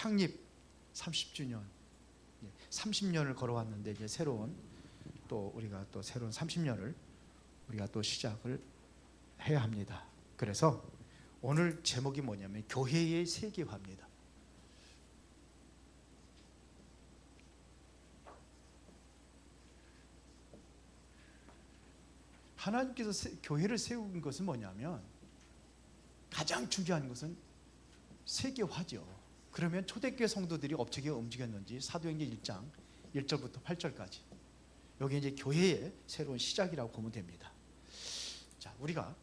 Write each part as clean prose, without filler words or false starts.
창립 30주년, 30년을 걸어왔는데 이제 새로운 또 우리가 또 새로운 30년을 우리가 또 시작을 해야 합니다. 그래서 오늘 제목이 뭐냐면 교회의 세계화입니다. 하나님께서 교회를 세운 것은 뭐냐면 가장 중요한 것은 세계화죠. 그러면 초대교회 성도들이 어떻게 움직였는지 사도행전 1장 1절부터 8절까지 여기 이제 교회의 새로운 시작이라고 보면 됩니다. 자, 우리가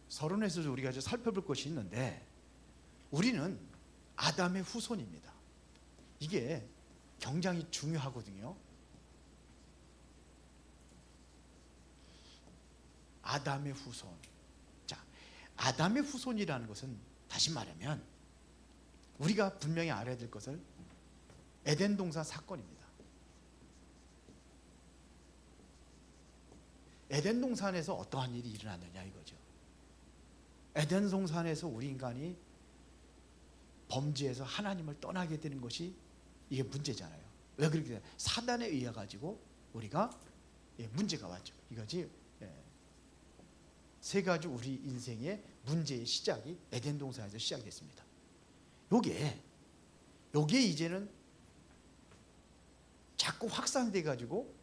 서론에서 우리가 이제 살펴볼 것이 있는데 우리는 아담의 후손입니다. 이게 굉장히 중요하거든요. 아담의 후손. 자, 아담의 후손이라는 것은 다시 말하면 우리가 분명히 알아야 될 것은 에덴 동산 사건입니다. 에덴 동산에서 어떠한 일이 일어났느냐 이거죠. 에덴 동산에서 우리 인간이 범죄해서 하나님을 떠나게 되는 것이 이게 문제잖아요. 왜 그렇게 돼요? 사단에 의해 가지고 우리가 문제가 왔죠. 이거지. 세 가지 우리 인생의 문제의 시작이 에덴 동산에서 시작됐습니다. 요게 이제는 자꾸 확산돼 가지고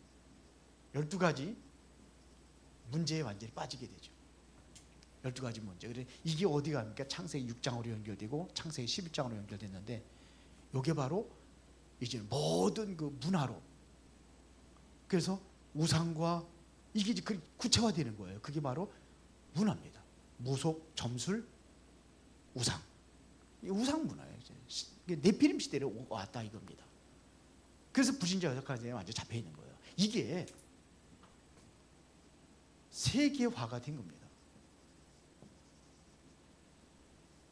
12가지 문제에 완전히 빠지게 되죠. 12가지 문제. 그래 이게 어디 갑니까? 창세기 6장으로 연결되고 창세기 11장으로 연결됐는데 요게 바로 이제 모든 그 문화로, 그래서 우상과 이게 이제 구체화되는 거예요. 그게 바로 문화입니다. 무속, 점술, 우상. 우상 문화예요. 네피림 시대로 왔다 이겁니다. 그래서 불신자 여자까지 완전 잡혀 있는 거예요. 이게 세계화가 된 겁니다.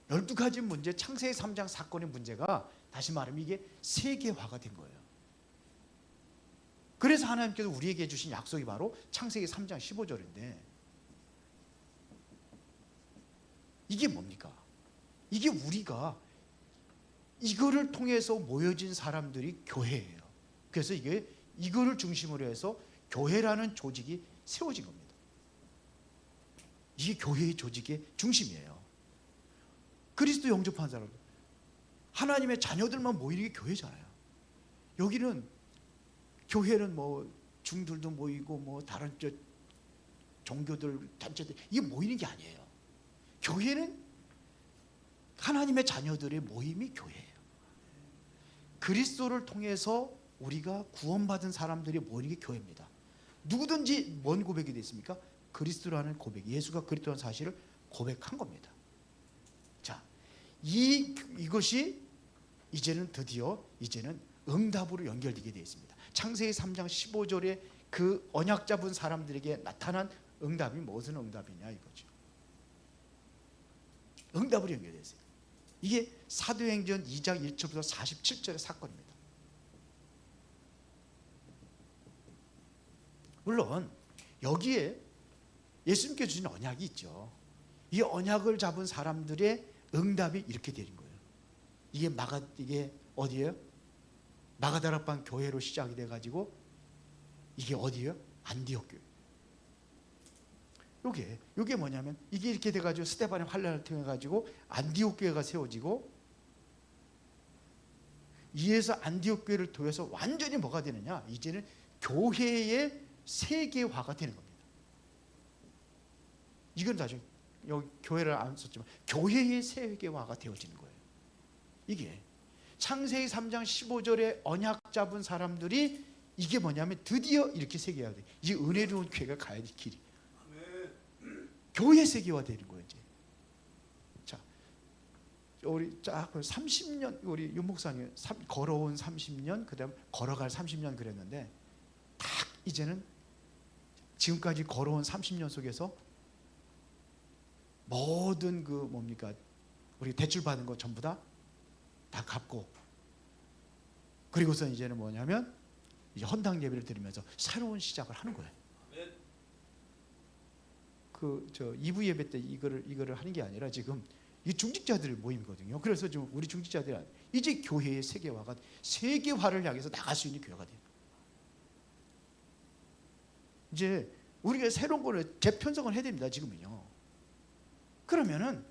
12가지 문제, 창세기 3장 사건의 문제가 다시 말하면 이게 세계화가 된 거예요. 그래서 하나님께서 우리에게 주신 약속이 바로 창세기 3장 15절인데 이게 뭡니까? 이게 우리가 이거를 통해서 모여진 사람들이 교회예요. 그래서 이거를 중심으로 해서 교회라는 조직이 세워진 겁니다. 이게 교회의 조직의 중심이에요. 그리스도 영접한 사람들, 하나님의 자녀들만 모이는 게 교회잖아요. 여기는 교회는 뭐 중들도 모이고 뭐 다른 종교들 단체들 이게 모이는 게 아니에요. 교회는 하나님의 자녀들의 모임이 교회예요. 그리스도를 통해서 우리가 구원받은 사람들이 모이는 게 교회입니다. 누구든지 뭔 고백이 됐습니까? 그리스도라는 고백, 예수가 그리스도라는 사실을 고백한 겁니다. 자, 이것이 드디어 응답으로 연결되게 되어 있습니다. 창세기 3장 15절에 그 언약 잡은 사람들에게 나타난 응답이 무슨 응답이냐 이거죠. 응답으로 연결되어 있어요. 이게 사도행전 2장 1절부터 47절의 사건입니다. 물론 여기에 예수님께 주신 언약이 있죠. 이 언약을 잡은 사람들의 응답이 이렇게 되는 거예요. 이게 어디예요? 마가다락방 교회로 시작이 돼가지고 이게 어디예요? 안디옥 교회. 요게 뭐냐면 이게 이렇게 돼가지고 스데반의 환란을 통해 가지고 안디옥 교회가 세워지고 이에서 안디옥 교회를 통해서 완전히 뭐가 되느냐? 이제는 교회의 세계화가 되는 겁니다. 이건 나중에 여기 교회를 안 썼지만 교회의 세계화가 되어지는 거예요. 이게 창세기 3장 15절에 언약 잡은 사람들이 이게 뭐냐면 드디어 이렇게 세계화가 돼. 이 은혜로운 교회가 가야 될 길이. 교회 세계화 되는 거예요. 이제. 자, 우리 쫙 30년 우리 윤 목사님 걸어온 30년, 그다음 걸어갈 30년 그랬는데 딱 이제는 지금까지 걸어온 30년 속에서 모든 그 뭡니까 우리 대출 받은 거 전부 다 갚고 그리고서 이제는 뭐냐면 이제 헌당 예배를 드리면서 새로운 시작을 하는 거예요. 저 2부 예배 때 이거를 하는 게 아니라 지금 이 중직자들의 모임이거든요. 그래서 지금 우리 중직자들이 이제 교회의 세계화를 향해서 나갈 수 있는 교회가 돼요. 이제 우리가 새로운 거를 재편성을 해야 됩니다. 지금은요. 그러면은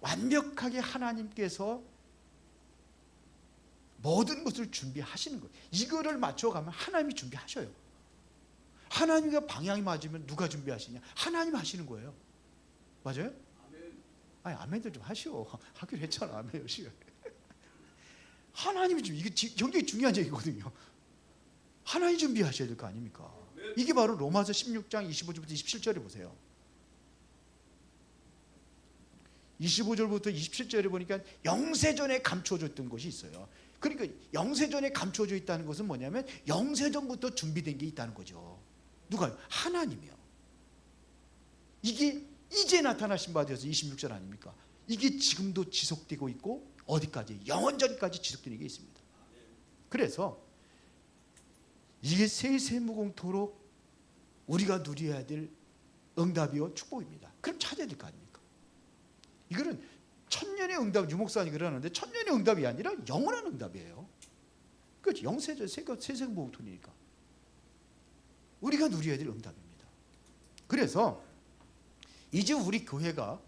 완벽하게 하나님께서 모든 것을 준비하시는 거예요. 이거를 맞춰가면 하나님이 준비하셔요. 하나님과 방향이 맞으면 누가 준비하시냐? 하나님 하시는 거예요. 맞아요? 아니 아멘들 좀 하시오. 하기로 했잖아. 아멘 열심히. 하나님이 이게 굉장히 중요한 얘기거든요. 하나님 준비하셔야 될 거 아닙니까? 이게 바로 로마서 16장 25절부터 27절에 보세요. 25절부터 27절에 보니까 영세전에 감춰졌던 것이 있어요. 그러니까 영세전에 감춰져 있다는 것은 뭐냐면 영세전부터 준비된 게 있다는 거죠. 누가요? 하나님이요. 이게 이제 나타나신 바 되어서 26절 아닙니까? 이게 지금도 지속되고 있고 어디까지? 영원전까지 지속되는 게 있습니다. 그래서 이게 세세무공토록 우리가 누려야 될 응답이요 축복입니다. 그럼 찾아야 될 거 아닙니까? 이거는 천년의 응답, 유목사님 그러는데 천년의 응답이 아니라 영원한 응답이에요. 그렇죠? 영세전 세세무공토니까 우리가 누려야 될 응답입니다. 그래서 이제 우리 교회가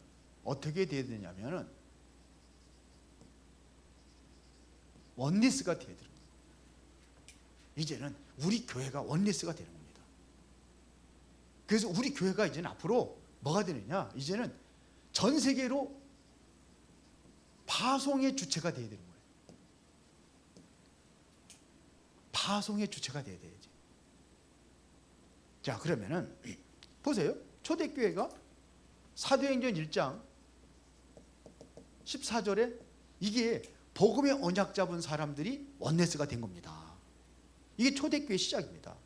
어떻게 돼야 되냐면은 원리스가 돼야 돼요. 이제는 우리 교회가 원리스가 되는 겁니다. 그래서 우리 교회가 이제는 앞으로 뭐가 되느냐? 이제는 전 세계로 파송의 주체가 돼야 되는 거예요. 파송의 주체가 돼야 돼야지. 자, 그러면은 보세요. 초대교회가 사도행전 1장 14절에 이게 복음의 언약 잡은 사람들이 원네스가 된 겁니다. 이게 초대교회 시작입니다.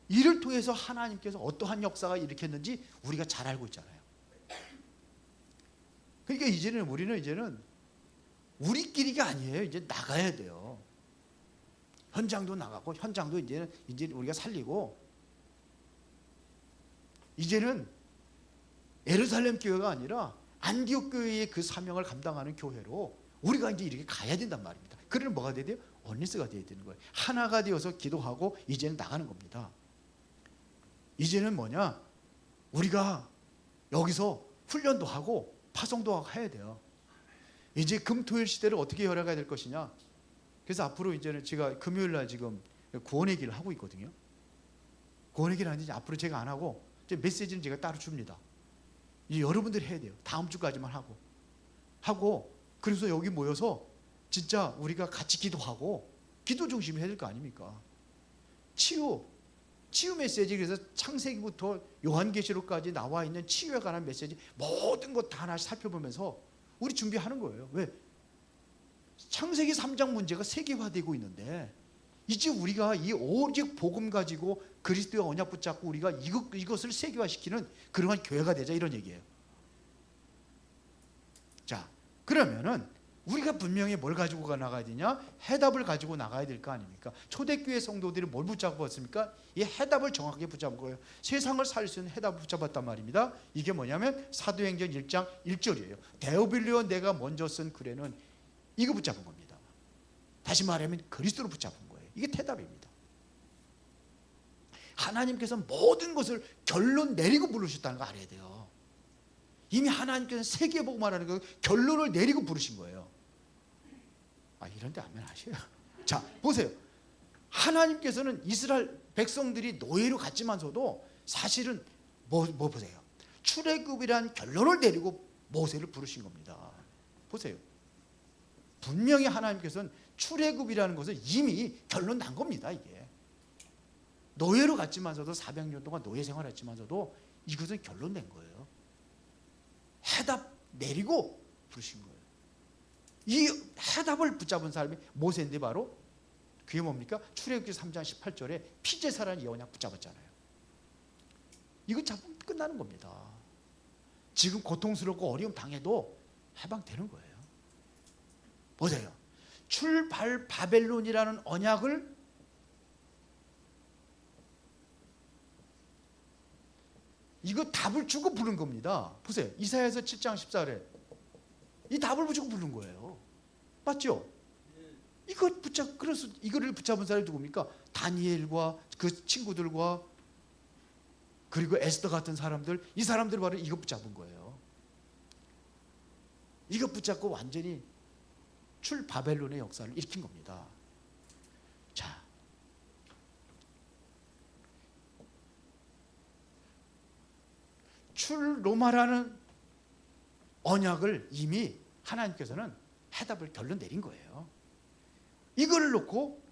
이를 통해서 하나님께서 어떠한 역사가 일으켰는지 우리가 잘 알고 있잖아요. 그러니까 우리는 이제는 우리끼리가 아니에요. 이제 나가야 돼요. 현장도 나가고 현장도 이제 우리가 살리고 이제는 예루살렘 교회가 아니라 안디옥 교회의 그 사명을 감당하는 교회로 우리가 이제 이렇게 가야 된단 말입니다. 그러면 뭐가 돼야 돼요? 원리스가 돼야 되는 거예요. 하나가 되어서 기도하고 이제는 나가는 겁니다. 이제는 뭐냐? 우리가 여기서 훈련도 하고 파송도 하고 해야 돼요. 이제 금토일 시대를 어떻게 열어가야 될 것이냐? 그래서 앞으로 이제는 제가 금요일 날 지금 구원의 길을 하고 있거든요. 구원의 길을 하는데 앞으로 제가 안 하고 이제 메시지는 제가 따로 줍니다. 이제 여러분들이 해야 돼요. 다음 주까지만 하고 그래서 여기 모여서 진짜 우리가 같이 기도하고 기도 중심이 해야 될 거 아닙니까? 치유 메시지. 그래서 창세기부터 요한계시록까지 나와 있는 치유에 관한 메시지 모든 것 다 하나씩 살펴보면서 우리 준비하는 거예요. 왜? 창세기 3장 문제가 세계화되고 있는데 이제 우리가 이 오직 복음 가지고 그리스도의 언약 붙잡고 우리가 이것을 세계화시키는 그러한 교회가 되자 이런 얘기예요. 자, 그러면은 우리가 분명히 뭘 가지고 나가야 되냐? 해답을 가지고 나가야 될 거 아닙니까? 초대교회 성도들이 뭘 붙잡았습니까? 이 해답을 정확하게 붙잡은 거예요. 세상을 살 수 있는 해답을 붙잡았단 말입니다. 이게 뭐냐면 사도행전 1장 1절이에요. 데오빌리오 내가 먼저 쓴 글에는 이거 붙잡은 겁니다. 다시 말하면 그리스도를 붙잡은 거예요. 이게 해답입니다. 하나님께서 모든 것을 결론 내리고 부르셨다는 거 알아야 돼요. 이미 하나님께서 세계복음화라는 거 결론을 내리고 부르신 거예요. 이런데 아멘 하셔요. 자, 보세요. 하나님께서는 이스라엘 백성들이 노예로 갔지만서도 사실은 뭐 보세요. 출애굽이란 결론을 내리고 모세를 부르신 겁니다. 보세요. 분명히 하나님께서는 출애굽이라는 것은 이미 결론 난 겁니다. 이게 노예로 갔지만서도 400년 동안 노예 생활했지만서도 이것은 결론 낸 거예요. 해답 내리고 부르신 거예요. 이 해답을 붙잡은 사람이 모세인데 바로 그게 뭡니까? 출애굽기 3장 18절에 피제사라는 예언약 붙잡았잖아요. 이거 잡으면 끝나는 겁니다. 지금 고통스럽고 어려움 당해도 해방되는 거예요. 보세요. 출발 바벨론이라는 언약을 이거 답을 주고 부른 겁니다. 보세요. 이사야서 7장 14절에 이 답을 주고 부른 거예요. 맞죠? 그래서 이거를 붙잡은 사람이 누굽니까? 다니엘과 그 친구들과 그리고 에스더 같은 사람들, 이 사람들 바로 이거 붙잡은 거예요. 이거 붙잡고 완전히 출 바벨론의 역사를 일으킨 겁니다. 자, 출 로마라는 언약을 이미 하나님께서는 해답을 결론 내린 거예요. 이걸 놓고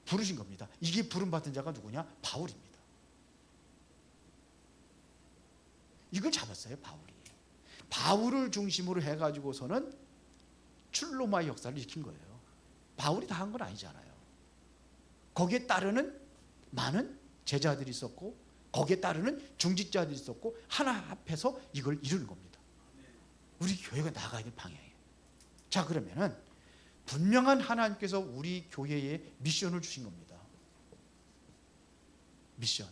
부르신 겁니다. 이게 부름받은 자가 누구냐? 바울입니다. 이걸 잡았어요, 바울이. 바울을 중심으로 해가지고서는 출로마의 역사를 일으킨 거예요. 바울이 다 한 건 아니잖아요. 거기에 따르는 많은 제자들이 있었고, 거기에 따르는 중직자들이 있었고, 하나 합해서 이걸 이루는 겁니다. 우리 교회가 나가야 될 방향이에요. 자, 그러면은 분명한 하나님께서 우리 교회에 미션을 주신 겁니다. 미션.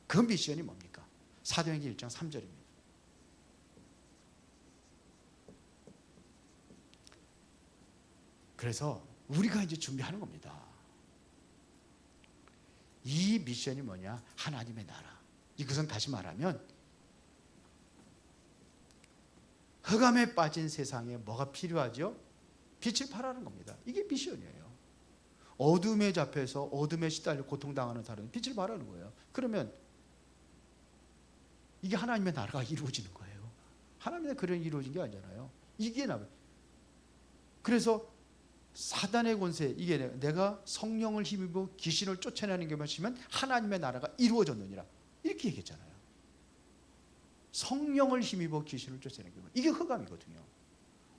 그 미션이 뭡니까? 사도행전 1장 3절입니다. 그래서 우리가 이제 준비하는 겁니다. 이 미션이 뭐냐? 하나님의 나라. 이것은 다시 말하면 흑암에 빠진 세상에 뭐가 필요하죠? 빛을 발하는 겁니다. 이게 미션이에요. 어둠에 잡혀서 어둠에 시달려 고통당하는 사람은 빛을 발하는 거예요. 그러면 이게 하나님의 나라가 이루어지는 거예요. 하나님의 그런 이루어진 게 아니잖아요. 이게 나. 그래서 사단의 권세, 이게 내가 성령을 힘입어 귀신을 쫓아내는 게 마치면 하나님의 나라가 이루어졌느니라, 이렇게 얘기했잖아요. 성령을 힘입어 귀신을 쫓아내는 게 이게 흑암이거든요.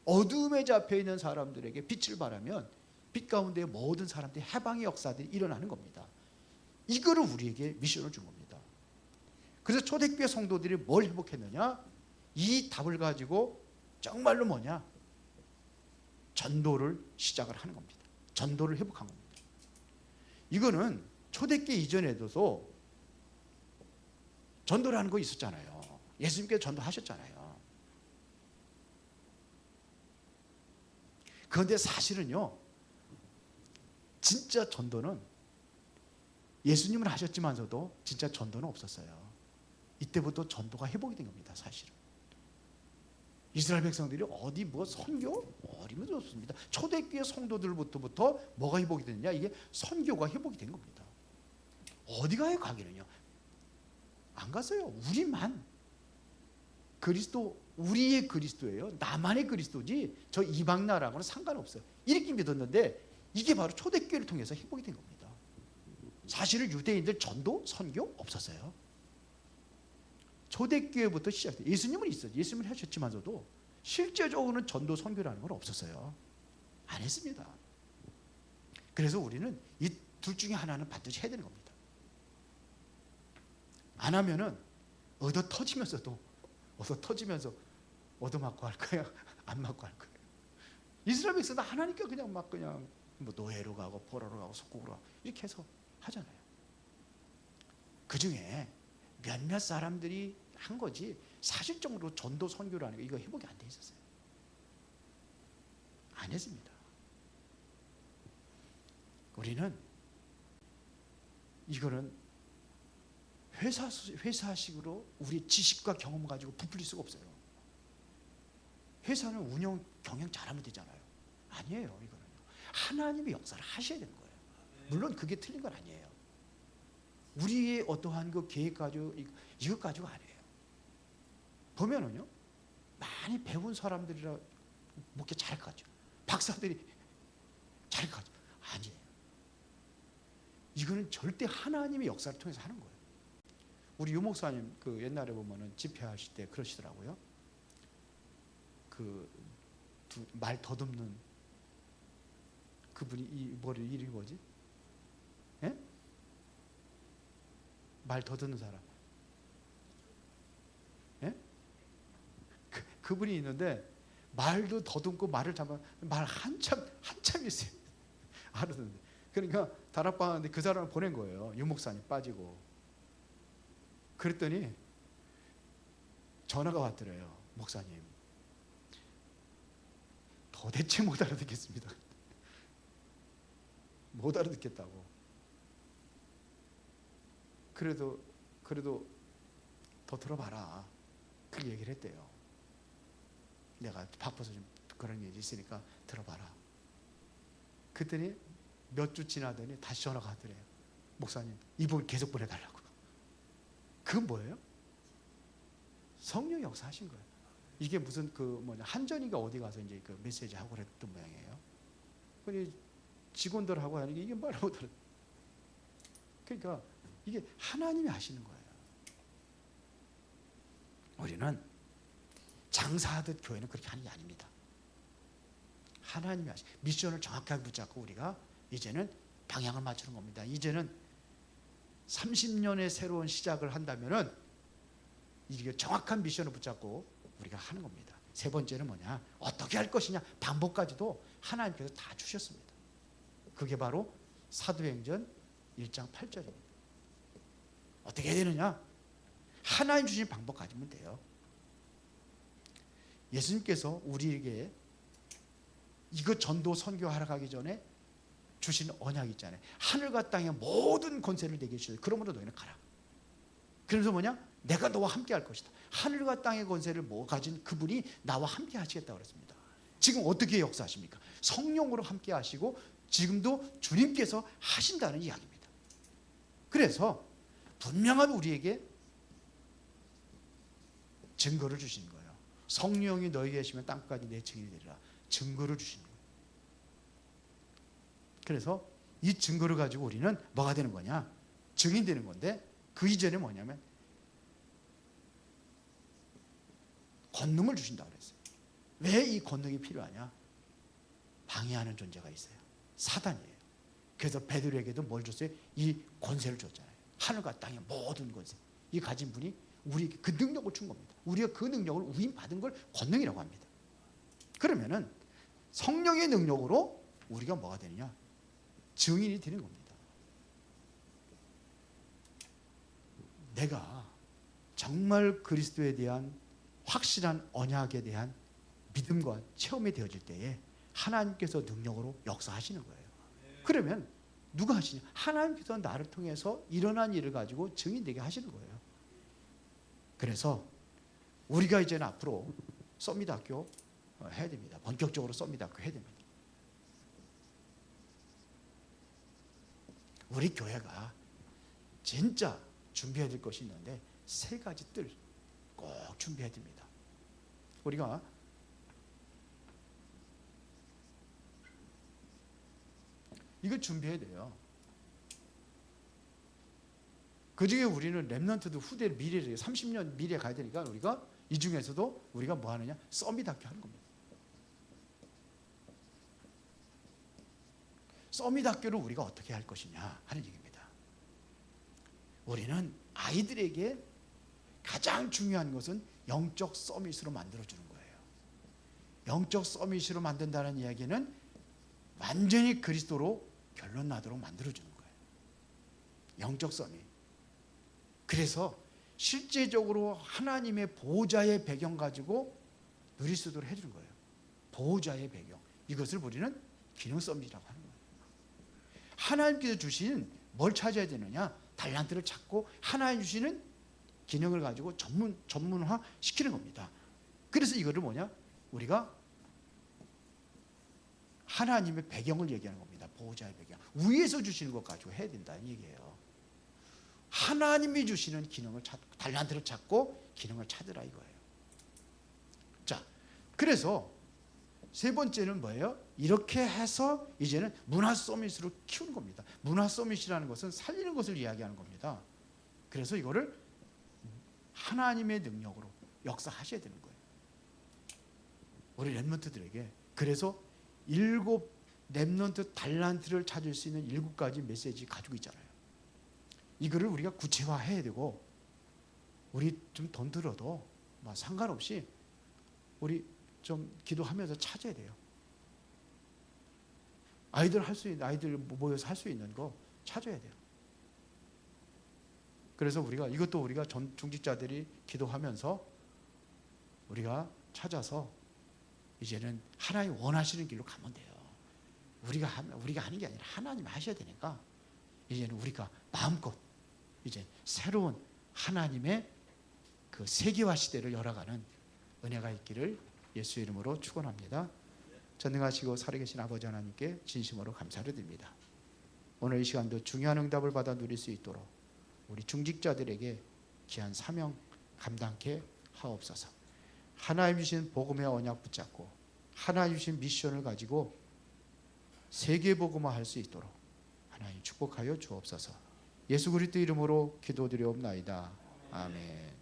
어둠에 잡혀 있는 사람들에게 빛을 발하면 빛 가운데 모든 사람들이 해방의 역사들이 일어나는 겁니다. 이거를 우리에게 미션을 준 겁니다. 그래서 초대교회 성도들이 뭘 회복했느냐? 이 답을 가지고 정말로 뭐냐? 전도를 시작을 하는 겁니다. 전도를 회복한 겁니다. 이거는 초대교회 이전에도 전도라는 거 있었잖아요. 예수님께서 전도하셨잖아요. 그런데 사실은요, 진짜 전도는 예수님은 하셨지만서도 진짜 전도는 없었어요. 이때부터 전도가 회복이 된 겁니다. 사실은 이스라엘 백성들이 어디 뭐 선교 어림도 없습니다. 초대교회 성도들부터 뭐가 회복이 됐느냐? 이게 선교가 회복이 된 겁니다. 어디 가요? 가기는요 안 갔어요. 우리만 그리스도, 우리의 그리스도예요. 나만의 그리스도지 저 이방 나라하고는 상관없어요. 이렇게 믿었는데 이게 바로 초대교회를 통해서 회복이 된 겁니다. 사실은 유대인들 전도, 선교 없었어요. 초대교회부터 시작돼요. 예수님은 있어요. 예수님은 하셨지만서도 실제적으로는 전도, 선교라는 건 없었어요. 안 했습니다. 그래서 우리는 이 둘 중에 하나는 반드시 해야 되는 겁니다. 안 하면은 얻어 터지면서 얻어맞고 할 거야, 안 맞고 할 거야. 이스라엘 백성도 하나님께 그냥 막 그냥 뭐 노예로 가고 포로로 가고 속국으로 가고 이렇게 해서 하잖아요. 그 중에 몇몇 사람들이 한 거지 사실적으로 전도 선교라는 거 이거 회복이 안 돼 있었어요. 안 했습니다. 우리는 이거는 회사식으로 우리 지식과 경험 가지고 부풀릴 수가 없어요. 회사는 운영 경영 잘하면 되잖아요. 아니에요. 이거는 하나님의 역사를 하셔야 되는 거예요. 물론 그게 틀린 건 아니에요. 우리의 어떠한 그 계획 가지고 이것 가지고 아니에요. 보면은요 많이 배운 사람들이라 목회 잘 가죠. 박사들이 잘 가죠. 아니에요. 이거는 절대 하나님의 역사를 통해서 하는 거예요. 우리 유 목사님 그 옛날에 보면은 집회하실 때 그러시더라고요. 그 말 더듬는 그분이 이 머리 이름이 뭐지? 예? 말 더듬는 사람. 예? 그분이 있는데 말도 더듬고 말을 잡아 말 한참 있어요. 알았는데 그러니까 다락방 하는데 그 사람을 보낸 거예요. 유 목사님 빠지고. 그랬더니 전화가 왔더래요. 목사님, 도대체 못 알아듣겠습니다. 못 알아듣겠다고. 그래도 더 들어봐라. 그 얘기를 했대요. 내가 바빠서 좀 그런 일이 있으니까 들어봐라. 그랬더니 몇 주 지나더니 다시 전화가 왔더래요. 목사님, 이 부분 계속 보내달라고. 그건 뭐예요? 성령이 역사하신 거예요. 이게 무슨 한전이가 어디 가서 이제 그 메시지 하고 그랬던 모양이에요. 근데 직원들하고 하는 게 이게 말을 못 알아. 그러니까 이게 하나님이 하시는 거예요. 우리는 장사하듯 교회는 그렇게 하는 게 아닙니다. 하나님이 하시 미션을 정확하게 붙잡고 우리가 이제는 방향을 맞추는 겁니다. 이제는 30년의 새로운 시작을 한다면은 이게 정확한 미션을 붙잡고 우리가 하는 겁니다. 세 번째는 뭐냐? 어떻게 할 것이냐? 방법까지도 하나님께서 다 주셨습니다. 그게 바로 사도행전 1장 8절입니다. 어떻게 해야 되느냐? 하나님 주신 방법 가지면 돼요. 예수님께서 우리에게 이거 전도 선교하러 가기 전에 주신 언약 있잖아요. 하늘과 땅의 모든 권세를 내게 주셔요. 그러므로 너희는 가라. 그래서 뭐냐? 내가 너와 함께 할 것이다. 하늘과 땅의 권세를 가진 그분이 나와 함께 하시겠다고 그랬습니다. 지금 어떻게 역사하십니까? 성령으로 함께 하시고 지금도 주님께서 하신다는 이야기입니다. 그래서 분명한 우리에게 증거를 주시는 거예요. 성령이 너희에게 계시면 땅까지 내 증인이 되리라. 증거를 주시는 거예요. 그래서 이 증거를 가지고 우리는 뭐가 되는 거냐? 증인 되는 건데 그 이전에 뭐냐면 권능을 주신다고 그랬어요. 왜 이 권능이 필요하냐? 방해하는 존재가 있어요. 사단이에요. 그래서 베드로에게도 뭘 줬어요? 이 권세를 줬잖아요. 하늘과 땅의 모든 권세. 이 가진 분이 우리에게 그 능력을 준 겁니다. 우리가 그 능력을 우임받은 걸 권능이라고 합니다. 그러면은 성령의 능력으로 우리가 뭐가 되느냐? 증인이 되는 겁니다. 내가 정말 그리스도에 대한 확실한 언약에 대한 믿음과 체험이 되어질 때에 하나님께서 능력으로 역사하시는 거예요. 그러면 누가 하시냐? 하나님께서 나를 통해서 일어난 일을 가지고 증인되게 하시는 거예요. 그래서 우리가 이제는 앞으로 서밋학교 해야 됩니다. 본격적으로 서밋학교 해야 됩니다. 우리 교회가 진짜 준비해야 될 것이 있는데 세 가지 뜰 꼭 준비해야 됩니다. 우리가 이거 준비해야 돼요. 그중에 우리는 렘넌트도 후대 미래를 30년 미래에 가야 되니까 우리가 이 중에서도 우리가 뭐 하느냐? 서밋학교 하는 겁니다. 서밋학교를 우리가 어떻게 할 것이냐 하는 얘기입니다. 우리는 아이들에게 가장 중요한 것은 영적 서밋으로 만들어주는 거예요. 영적 서밋으로 만든다는 이야기는 완전히 그리스도로 결론 나도록 만들어주는 거예요. 영적 서밋. 그래서 실제적으로 하나님의 보호자의 배경 가지고 누릴 수 있도록 해주는 거예요. 보호자의 배경. 이것을 우리는 기능 서밋이라고 하는 거예요. 하나님께서 주신 뭘 찾아야 되느냐? 달란트를 찾고 하나님 주시는 기능을 가지고 전문화 시키는 겁니다. 그래서 이거를 뭐냐? 우리가 하나님의 배경을 얘기하는 겁니다. 보호자의 배경. 위에서 주시는 것 가지고 해야 된다는 얘기예요. 하나님이 주시는 기능을 찾고 달란트를 찾고 기능을 찾으라 이거예요. 자, 그래서 세 번째는 뭐예요? 이렇게 해서 이제는 문화 서밋으로 키우는 겁니다. 문화 서밋이라는 것은 살리는 것을 이야기하는 겁니다. 그래서 이거를 하나님의 능력으로 역사하셔야 되는 거예요. 우리 렘넌트들에게. 그래서 7 렘넌트 달란트를 찾을 수 있는 7가지 메시지 가지고 있잖아요. 이거를 우리가 구체화해야 되고 우리 좀 돈 들어도 뭐 상관없이 우리 좀 기도하면서 찾아야 돼요. 아이들 모여서 할 수 있는 거 찾아야 돼요. 그래서 우리가 이것도 우리가 중직자들이 기도하면서 우리가 찾아서 이제는 하나님 원하시는 길로 가면 돼요. 우리가 하는 게 아니라 하나님 하셔야 되니까 이제는 우리가 마음껏 이제 새로운 하나님의 그 세계화 시대를 열어가는 은혜가 있기를 예수 이름으로 축원합니다. 전능하시고 살아계신 아버지 하나님께 진심으로 감사를 드립니다. 오늘 이 시간도 중요한 응답을 받아 누릴 수 있도록 우리 중직자들에게 귀한 사명 감당케 하옵소서. 하나님 주신 복음의 언약 붙잡고 하나님 주신 미션을 가지고 세계 복음화 할 수 있도록 하나님 축복하여 주옵소서. 예수 그리스도 이름으로 기도드리옵나이다. 아멘.